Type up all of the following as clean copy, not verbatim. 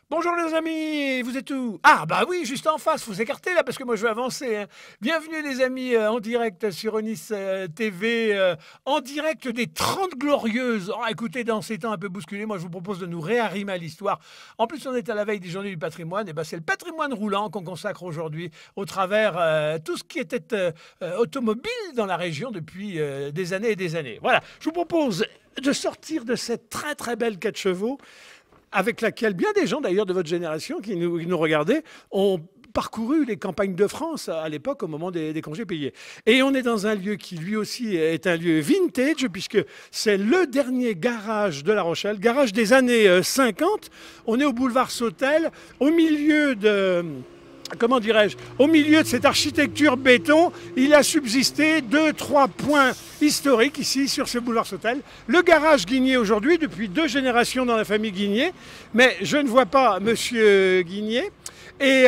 Bonjour les amis, vous êtes où? Ah bah oui, juste en face, vous écartez là parce que moi je vais avancer, hein. Bienvenue les amis en direct sur Onis TV, en direct des 30 Glorieuses. Oh, écoutez, dans ces temps un peu bousculés, moi je vous propose de nous réarrimer à l'histoire. En plus on est à la veille des Journées du patrimoine, et ben c'est le patrimoine roulant qu'on consacre aujourd'hui au travers tout ce qui était automobile dans la région depuis des années et des années. Voilà, je vous propose de sortir de cette très très belle 4 chevaux avec laquelle bien des gens d'ailleurs de votre génération qui nous regardaient ont parcouru les campagnes de France à l'époque au moment des congés payés. Et on est dans un lieu qui lui aussi est un lieu vintage puisque c'est le dernier garage de La Rochelle, garage des années 50. On est au boulevard Sautel, au milieu de... Comment dirais-je, au milieu de cette architecture béton, il a subsisté 2-3 points historiques ici sur ce boulevard Sautel. Le garage Guigné aujourd'hui, depuis 2 générations dans la famille Guigné, mais je ne vois pas Monsieur Guigné. Et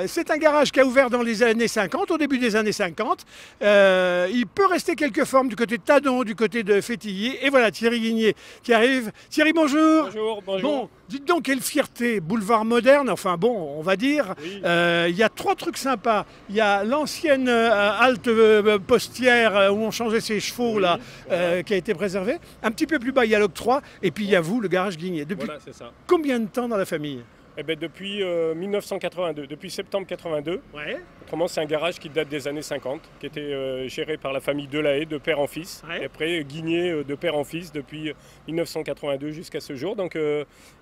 c'est un garage qui a ouvert dans les années 50, au début des années 50. Il peut rester quelques formes du côté de Tadon, du côté de Fétilly. Et voilà Thierry Guigné qui arrive. Thierry, bonjour. Bonjour, bonjour. Bon, dites donc, quelle fierté, boulevard moderne, enfin bon, on va dire. Oui. Il y a 3 trucs sympas. Il y a l'ancienne halte postière où on changeait ses chevaux, Oui, là, voilà. qui a été préservée. Un petit peu plus bas, il y a l'octroi. Et puis il y a vous, le garage Guigné. Depuis Voilà, c'est ça. combien de temps dans la famille? Eh ben, depuis 1982, depuis septembre 82. Ouais. Autrement, c'est un garage qui date des années 50, qui était géré par la famille Delahaye, de père en fils. Ouais. Et après, Guigné, de père en fils, depuis 1982 jusqu'à ce jour. Donc,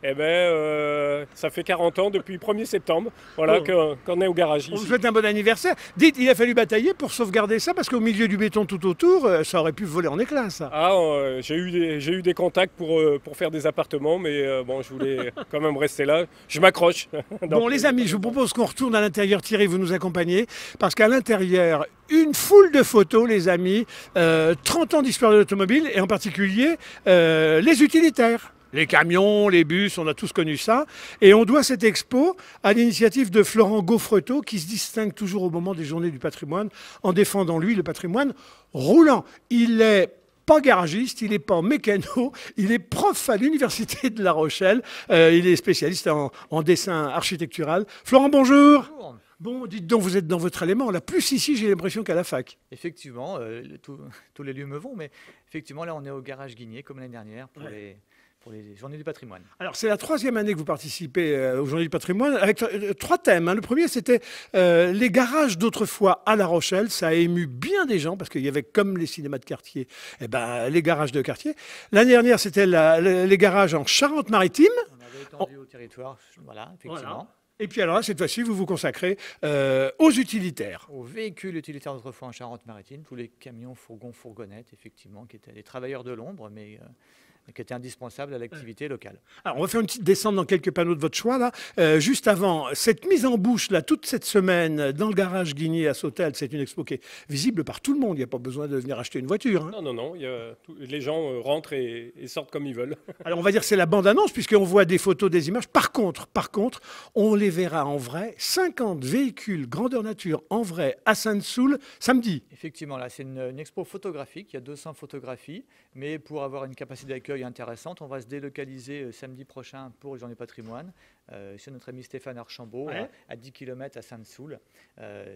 ça fait 40 ans depuis 1er septembre voilà, Oh. qu'on est au garage On vous ici. souhaite un bon anniversaire. Dites, il a fallu batailler pour sauvegarder ça parce qu'au milieu du béton tout autour, ça aurait pu voler en éclats, ça. Ah, j'ai eu des contacts pour faire des appartements, mais bon, je voulais quand même rester là. Je m'accroche. Bon, les amis, je vous propose qu'on retourne à l'intérieur. Thierry, vous nous accompagnez parce qu'à l'intérieur, une foule de photos, les amis, 30 ans d'histoire de l'automobile et en particulier les utilitaires. Les camions, les bus, on a tous connu ça. Et on doit cette expo à l'initiative de Florent Gaufretot, qui se distingue toujours au moment des Journées du patrimoine en défendant, lui, le patrimoine roulant. Il est pas garagiste, il n'est pas mécano, il est prof à l'Université de La Rochelle. Il est spécialiste en dessin architectural. Florent, bonjour. Bonjour. Bon, dites donc, vous êtes dans votre élément. Là, plus ici, j'ai l'impression qu'à la fac. Effectivement, tous les lieux me vont, mais effectivement, là, on est au garage Guigné, comme l'année dernière, pour les Journées du patrimoine. Alors, c'est la 3e année que vous participez aux Journées du patrimoine avec 3 thèmes, hein. Le premier, c'était les garages d'autrefois à La Rochelle. Ça a ému bien des gens parce qu'il y avait, comme les cinémas de quartier, eh ben, les garages de quartier. L'année dernière, c'était les garages en Charente-Maritime. On avait étendu au territoire, voilà, effectivement. Voilà. Et puis alors là, cette fois-ci, vous vous consacrez aux utilitaires. Aux véhicules utilitaires d'autrefois en Charente-Maritime, tous les camions, fourgons, fourgonnettes, effectivement, qui étaient des travailleurs de l'ombre, mais qui étaient indispensables à l'activité locale. Alors, on va faire une petite descente dans quelques panneaux de votre choix, là. Juste avant, cette mise en bouche, là, toute cette semaine, dans le garage Guigné à Sautel, c'est une expo qui est visible par tout le monde. Il n'y a pas besoin de venir acheter une voiture, hein. Non, non, non. Les gens rentrent et sortent comme ils veulent. Alors, on va dire que c'est la bande-annonce, puisqu'on voit des photos, des images. Par contre, on les verra en vrai. 50 véhicules grandeur nature en vrai à Sainte-Soule, samedi. Effectivement, là, c'est une expo photographique. Il y a 200 photographies, mais pour avoir une capacité d'accueil intéressante, on va se délocaliser samedi prochain pour les Journées patrimoine chez notre ami Stéphane Archambault, Ouais. à 10 km à Sainte-Soule,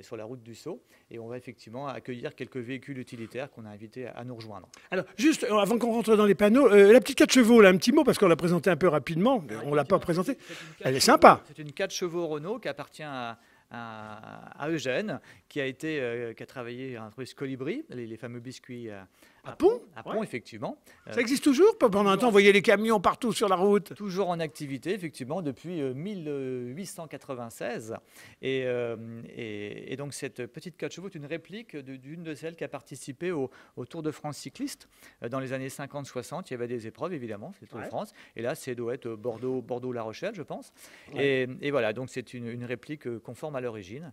sur la route du Sceau. Et on va effectivement accueillir quelques véhicules utilitaires qu'on a invités à nous rejoindre. Alors, juste avant qu'on rentre dans les panneaux, la petite 4 chevaux, là, un petit mot, parce qu'on l'a présenté un peu rapidement. On ne l'a pas présenté. Elle est sympa. C'est une 4 chevaux Renault qui appartient à Eugène, qui a travaillé à l'entreprise Colibri, les fameux biscuits À Pont. À Pont, Ouais. effectivement. Ça existe toujours? Pendant un temps, on voyait les camions partout sur la route. Toujours en activité, effectivement, depuis 1896. Et donc, cette petite 4 chevaux est une réplique d'une de celles qui a participé au Tour de France cycliste. Dans les années 50-60, il y avait des épreuves, évidemment, c'est le Tour de France. Et là, c'est doit être Bordeaux-La Rochelle, je pense. Ouais. Et voilà, donc c'est une réplique conforme à l'origine.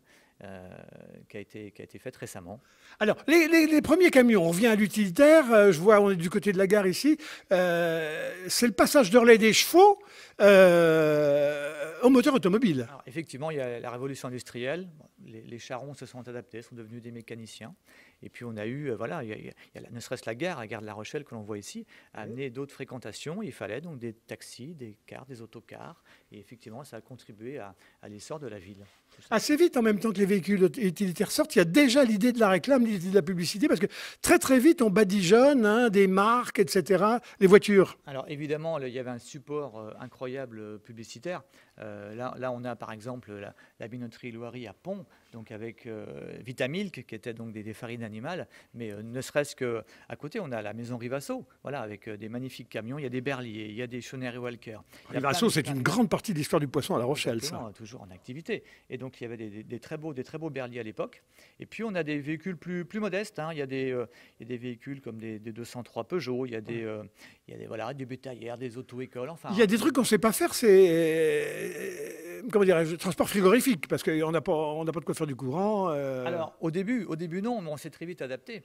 Qui a été faite récemment. Alors, les premiers camions, on revient à l'utilitaire. Je vois, on est du côté de la gare ici. C'est le passage de relais des chevaux au moteur automobile. Alors, effectivement, il y a la révolution industrielle. Les charrons se sont adaptés, sont devenus des mécaniciens. Et puis on a eu, voilà, il y a ne serait-ce la gare de La Rochelle que l'on voit ici, a amené d'autres fréquentations. Il fallait donc des taxis, des cars, des autocars. Et effectivement, ça a contribué à l'essor de la ville. Assez vite, en même temps que les véhicules utilitaires sortent, il y a déjà l'idée de la réclame, l'idée de la publicité, parce que très très vite, on badigeonne des marques, etc., les voitures. Alors évidemment, il y avait un support incroyable publicitaire. Là, on a par exemple la binotterie Loiry à Pont, donc avec Vitamilk, qui était donc des farines animales, mais ne serait-ce qu'à côté, on a la maison Rivasso, voilà, avec des magnifiques camions. Il y a des Berlier, il y a des Schoner et Walker. Rivasso, c'est une grande partie de l'histoire du poisson à La Rochelle, ça. Toujours en activité. Et donc il y avait des très beaux Berlier à l'époque. Et puis on a des véhicules plus modestes. Il y a des véhicules comme des 203 Peugeot, il y a des bétaillères, des auto-écoles. Enfin, il y a des trucs qu'on ne sait pas faire, c'est comment dirais-je, transport frigorifique, parce qu'on n'a pas de quoi faire du courant. Alors au début non, mais on s'est très vite adapté.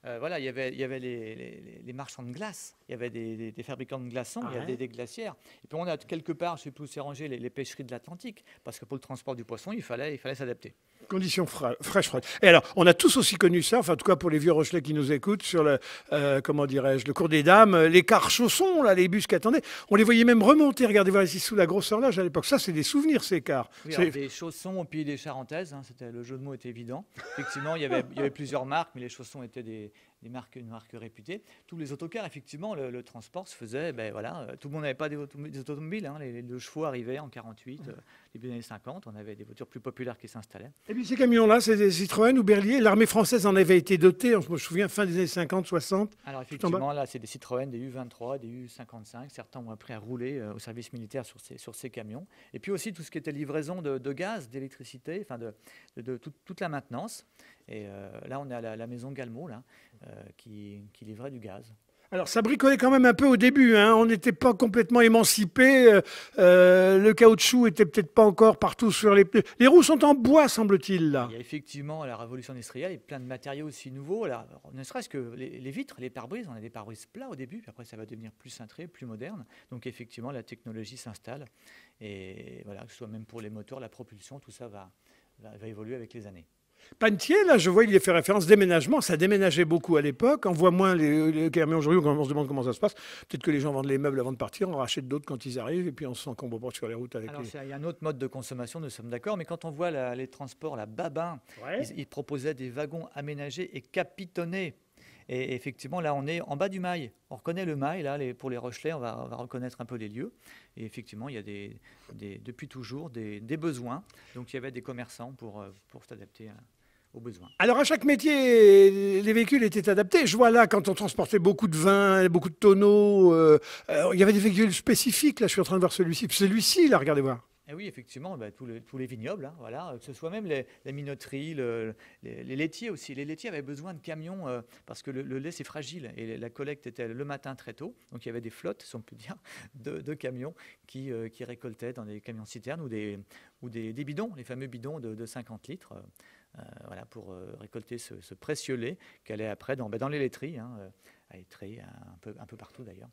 Voilà, il y avait les marchands de glace, il y avait des fabricants de glaçons, il y avait des glacières. Et puis on a quelque part, je ne sais plus où c'est rangé, les pêcheries de l'Atlantique, parce que pour le transport du poisson, il fallait s'adapter. Conditions fraîches, froides. Et alors, on a tous aussi connu ça, enfin en tout cas pour les vieux Rochelais qui nous écoutent, sur le, comment dirais-je, le cours des Dames, les cars chaussons, là, les bus qui attendaient. On les voyait même remonter, regardez voir ici sous la grosse horloge à l'époque. Ça, c'est des souvenirs, ces cars. Oui, alors, des chaussons au pied des Charentaises, le jeu de mots était évident. Effectivement, il y avait plusieurs marques, mais les chaussons étaient une marque réputée. Tous les autocars, effectivement, le transport se faisait, tout le monde n'avait pas des automobiles. Les 2 chevaux arrivaient en 48, début des années 50. On avait des voitures plus populaires qui s'installaient. Et puis ces camions-là, c'est des Citroën ou Berlier. L'armée française en avait été dotée, je me souviens, fin des années 50, 60. Alors effectivement, là, c'est des Citroën, des U23, des U55. Certains ont appris à rouler au service militaire sur ces camions. Et puis aussi tout ce qui était livraison de gaz, d'électricité, enfin de toute la maintenance. Et là, on est à la maison Galmo, là, qui livrait du gaz. Alors, ça bricolait quand même un peu au début. On n'était pas complètement émancipé. Le caoutchouc était peut-être pas encore partout sur les pneus. Les roues sont en bois, semble-t-il, là. Il y a effectivement la révolution industrielle et plein de matériaux aussi nouveaux. Alors, ne serait-ce que les vitres, les pare-brises. On a des pare-brises plats au début, puis après, ça va devenir plus cintré, plus moderne. Donc, effectivement, la technologie s'installe. Et voilà, que ce soit même pour les moteurs, la propulsion, tout ça va évoluer avec les années. Panetier, là, je vois, il y a fait référence déménagement. Ça déménageait beaucoup à l'époque. On voit moins les camions aujourd'hui, on se demande comment ça se passe. Peut-être que les gens vendent les meubles avant de partir, on rachète d'autres quand ils arrivent, et puis on s'encombre pas sur les routes avec il y a un autre mode de consommation, nous sommes d'accord, mais quand on voit les transports, la Babin, ils proposaient des wagons aménagés et capitonnés. Et effectivement, là, on est en bas du mail. On reconnaît le mail. Là, pour les Rochelais, on va reconnaître un peu les lieux. Et effectivement, il y a depuis toujours des besoins. Donc, il y avait des commerçants pour s'adapter aux besoins. Alors, à chaque métier, les véhicules étaient adaptés. Je vois là, quand on transportait beaucoup de vin, beaucoup de tonneaux, il y avait des véhicules spécifiques. Là, je suis en train de voir celui-ci. Celui-ci, là, regardez voir. Et oui, effectivement, tous les vignobles, voilà, que ce soit même les minoteries, les laitiers aussi. Les laitiers avaient besoin de camions parce que le lait, c'est fragile. Et la collecte était le matin très tôt. Donc, il y avait des flottes, si on peut dire, de camions qui récoltaient dans des camions citernes ou des bidons, les fameux bidons de 50 litres, voilà, pour récolter ce précieux lait qui allait après dans les laiteries, à Étré, un peu partout d'ailleurs.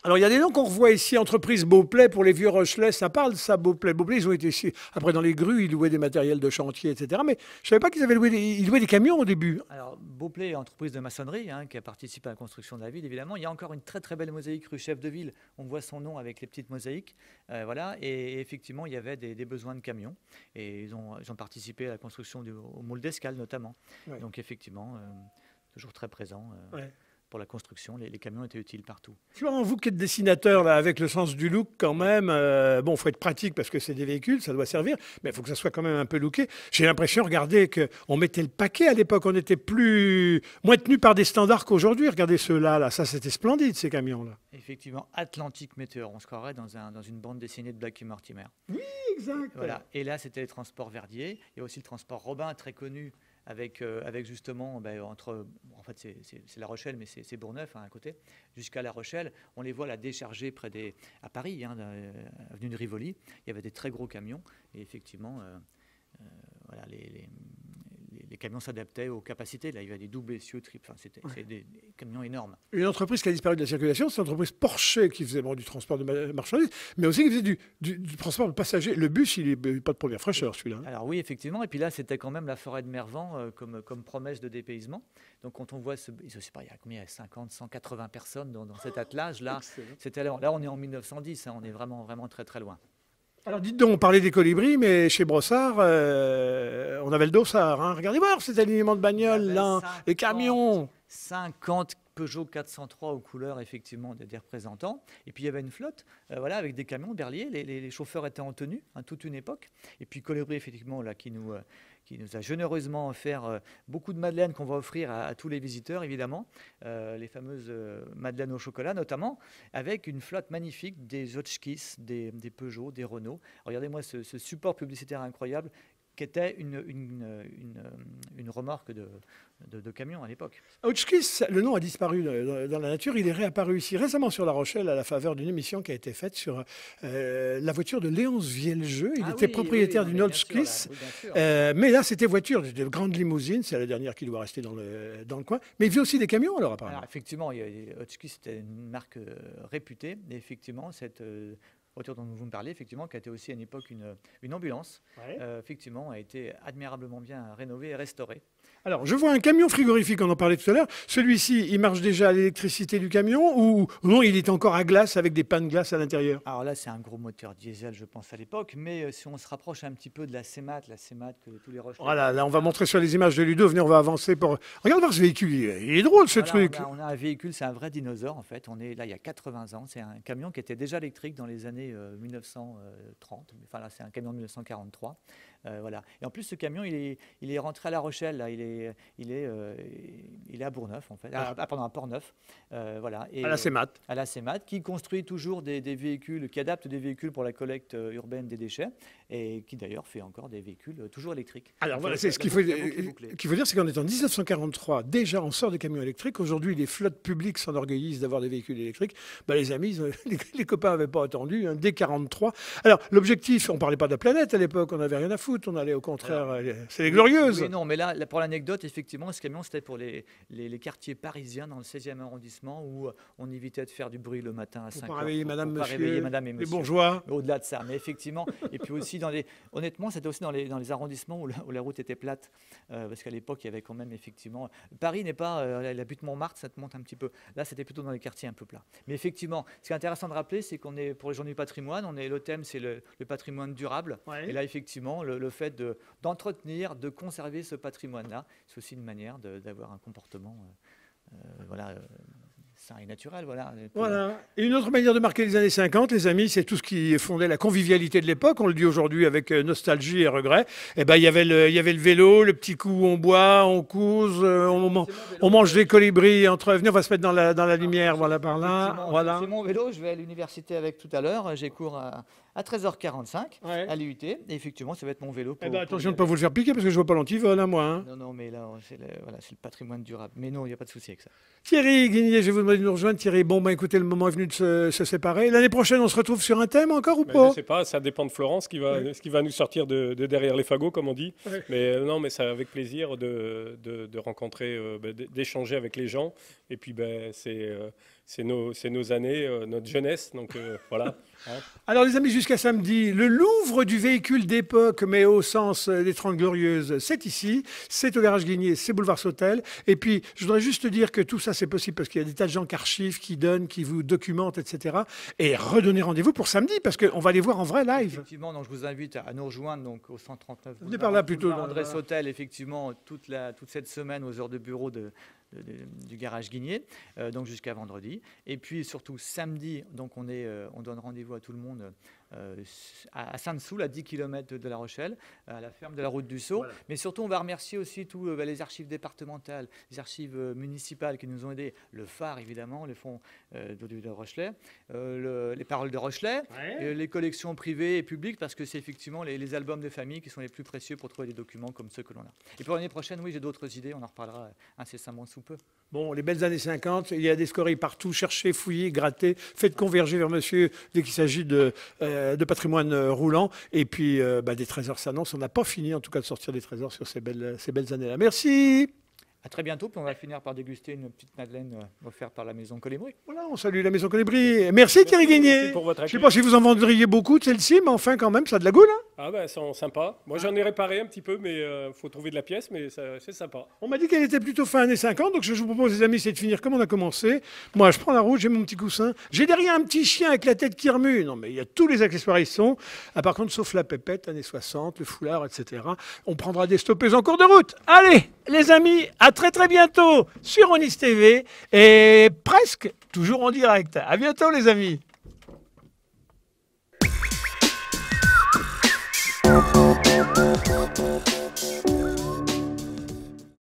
Alors, il y a des noms qu'on revoit ici, entreprise Beauplay pour les vieux Rochelais, ça parle ça, Beauplay. Beauplay, ils ont été ici. Après, dans les grues, ils louaient des matériels de chantier, etc. Mais je ne savais pas qu'ils avaient ils louaient des camions au début. Alors, Beauplay, entreprise de maçonnerie, qui a participé à la construction de la ville, évidemment. Il y a encore une très très belle mosaïque rue Chef de Ville. On voit son nom avec les petites mosaïques. Voilà. Et effectivement, il y avait des besoins de camions. Et ils ont participé à la construction au moule d'Escale, notamment. Ouais. Donc, effectivement, toujours très présent. Pour la construction, les camions étaient utiles partout. Florent, vous qui êtes dessinateur, là, avec le sens du look quand même, il faut être pratique parce que c'est des véhicules, ça doit servir, mais il faut que ça soit quand même un peu looké. J'ai l'impression, regardez, qu'on mettait le paquet à l'époque, on était moins tenu par des standards qu'aujourd'hui. Regardez ceux-là, là, ça c'était splendide, ces camions-là. Effectivement, Atlantique Météor, on se croirait dans une bande dessinée de Blackie Mortimer. Oui, exact. Voilà. Et là, c'était les transports Verdier, il y a aussi le transport Robin, très connu, avec justement, en fait c'est La Rochelle, mais c'est Bourgneuf à côté, jusqu'à La Rochelle. On les voit là décharger à Paris, avenue de Rivoli. Il y avait des très gros camions et effectivement, voilà, les les camions s'adaptaient aux capacités. Là, il y avait des doubles essieux, triples. Enfin, c'est des camions énormes. Une entreprise qui a disparu de la circulation, c'est l'entreprise Porsche qui faisait du transport de marchandises, mais aussi qui faisait du transport de passagers. Le bus, il n'est pas de première fraîcheur, celui-là. Alors oui, effectivement. Et puis là, c'était quand même la forêt de Mervan comme promesse de dépaysement. Donc quand on voit je sais pas, il y a combien, il y a 50, 180 personnes dans cet attelage. Là, là, on est en 1910. Hein, on est vraiment, vraiment très, très loin. Alors dites donc, on parlait des colibris, mais chez Brossard, on avait le dossard. Hein. Regardez voir cet alignement de bagnoles, là, les camions. 50 Peugeot 403 aux couleurs, effectivement, des représentants. Et puis il y avait une flotte, voilà, avec des camions berliers. Les chauffeurs étaient en tenue, hein, toute une époque. Et puis Colibri, effectivement, là, qui nous a généreusement offert beaucoup de madeleines qu'on va offrir à tous les visiteurs, évidemment. Les fameuses madeleines au chocolat, notamment, avec une flotte magnifique, des Hotchkiss, des Peugeot, des Renault. Regardez-moi ce support publicitaire incroyable, qui était une remorque de camion à l'époque. Hotchkiss, le nom a disparu dans la nature, il est réapparu ici récemment sur La Rochelle à la faveur d'une émission qui a été faite sur la voiture de Léonce Vieljeu. Il était propriétaire d'une Hotchkiss, mais là c'était voiture de grande limousine, c'est la dernière qui doit rester dans le coin. Mais il vit aussi des camions alors apparemment. Alors, effectivement, Hotchkiss était une marque réputée, et effectivement cette voiture dont vous me parlez, effectivement, qui a été aussi à une époque une ambulance, effectivement, a été admirablement bien rénovée et restaurée. Alors, je vois un camion frigorifique, on en parlait tout à l'heure. Celui-ci, il marche déjà à l'électricité du camion ou non, il est encore à glace avec des pains de glace à l'intérieur? Alors là, c'est un gros moteur diesel, je pense, à l'époque. Mais si on se rapproche un petit peu de la CEMAT que tous les Rochelais... Voilà, là, on va montrer sur les images de Ludo. Venez, on va avancer pour... Regarde voir ce véhicule, il est drôle, ce truc. On a un véhicule, c'est un vrai dinosaure, en fait. On est là, il y a 80 ans. C'est un camion qui était déjà électrique dans les années 1930. Enfin, là, c'est un camion de 1943. Voilà. Et en plus, ce camion, il est rentré à La Rochelle. Là. Il est à Bourgneuf, en fait. Pardon, à Port-Neuf. Voilà. Et, à la CEMAT. À la CEMAT, qui construit toujours des véhicules, qui adapte des véhicules pour la collecte urbaine des déchets, et qui d'ailleurs fait encore des véhicules toujours électriques. Alors voilà, c'est ce qu'il faut dire, c'est qu'en étant 1943, déjà on sort des camions électriques. Aujourd'hui, les flottes publiques s'enorgueillissent d'avoir des véhicules électriques. Ben, les amis, les copains n'avaient pas attendu, hein, dès 43. Alors l'objectif, on ne parlait pas de la planète à l'époque, on n'avait rien à foutre. On allait au contraire, c'est les glorieuses. Oui, non, mais là, pour l'anecdote, effectivement, ce camion, c'était pour les quartiers parisiens dans le 16e arrondissement où on évitait de faire du bruit le matin à 5 heures. Pour réveiller madame, monsieur, réveiller madame et monsieur. Les bourgeois. Au-delà de ça, mais effectivement, et puis aussi, honnêtement, c'était aussi dans les arrondissements où la route était plate, parce qu'à l'époque, il y avait quand même, effectivement, Paris n'est pas la butte Montmartre, ça te monte un petit peu. Là, c'était plutôt dans les quartiers un peu plats. Mais effectivement, ce qui est intéressant de rappeler, c'est qu'on est, pour les Journées du patrimoine, le thème, c'est le patrimoine durable. Ouais. Et là, effectivement, le fait d'entretenir, de conserver ce patrimoine-là, c'est aussi une manière d'avoir un comportement sain et naturel. Voilà. Et une autre manière de marquer les années 50, les amis, c'est tout ce qui fondait la convivialité de l'époque. On le dit aujourd'hui avec nostalgie et regret. Eh ben, il y avait le vélo, le petit coup où on boit, on cause, on mange des colibris entre... Venez, on va se mettre dans la lumière, voilà, par là. Voilà. C'est mon vélo, je vais à l'université avec tout à l'heure. J'ai cours à 13h45 à l'UIT. Et effectivement, ça va être mon vélo. Attention de ne pas vous le faire piquer parce que je vois pas l'antivol à moi. Hein. Non, mais là, c'est le patrimoine durable. Mais non, il n'y a pas de souci avec ça. Thierry Guigné, je vais vous demander de nous rejoindre. Thierry, écoutez, le moment est venu de se séparer. L'année prochaine, on se retrouve sur un thème encore ou pas? Je ne sais pas, ça dépend de Florence qui va nous sortir de derrière les fagots, comme on dit. Ouais. Mais non, mais c'est avec plaisir de rencontrer, d'échanger avec les gens. Et puis, c'est nos années, notre jeunesse. Donc voilà. Alors les amis, jusqu'à samedi, le Louvre du véhicule d'époque, mais au sens des 30 Glorieuses, c'est ici, c'est au garage Guigné, c'est boulevard Sautel. Et puis, je voudrais juste dire que tout ça, c'est possible parce qu'il y a des tas de gens qui archivent, qui donnent, qui vous documentent, etc. Et redonnez rendez-vous pour samedi parce qu'on va les voir en vrai live. Effectivement, donc je vous invite à nous rejoindre donc, au 139. Venez par là plutôt. André Sautel, effectivement, toute cette semaine aux heures de bureau du garage Guigné, donc jusqu'à vendredi. Et puis surtout samedi, donc on donne rendez-vous à tout le monde à Sainte-Soule, à 10 km de La Rochelle, à la ferme de la Route du Sceau. Voilà. Mais surtout, on va remercier aussi tous les archives départementales, les archives municipales qui nous ont aidés, le phare évidemment, le fonds de Rochelais, les paroles de Rochelais, les collections privées et publiques, parce que c'est effectivement les albums de famille qui sont les plus précieux pour trouver des documents comme ceux que l'on a. Et pour l'année prochaine, oui, j'ai d'autres idées, on en reparlera incessamment sous peu. Bon, les belles années 50, il y a des scories partout. Cherchez, fouillez, grattez, faites converger vers monsieur dès qu'il s'agit de patrimoine roulant. Et puis, des trésors s'annoncent. On n'a pas fini, en tout cas, de sortir des trésors sur ces belles années-là. Merci. À très bientôt, puis on va finir par déguster une petite madeleine offerte par la Maison Colibri. Voilà, on salue la Maison Colibri. Merci Thierry Guigné. Merci pour votre accueil. Je ne sais pas si vous en vendriez beaucoup de celle-ci, mais enfin, quand même, ça a de la goût, là. Ah ben, elles sont sympas. Moi, j'en ai réparé un petit peu, mais faut trouver de la pièce, mais c'est sympa. On m'a dit qu'elle était plutôt fin années 50, donc je vous propose, les amis, c'est de finir comme on a commencé. Moi, je prends la route, j'ai mon petit coussin. J'ai derrière un petit chien avec la tête qui remue. Non, mais il y a tous les accessoires, ils sont. Ah, par contre, sauf la pépette, années 60, le foulard, etc. On prendra des stoppeuses en cours de route. Allez, les amis, à très très bientôt sur Onis TV et presque toujours en direct. À bientôt, les amis.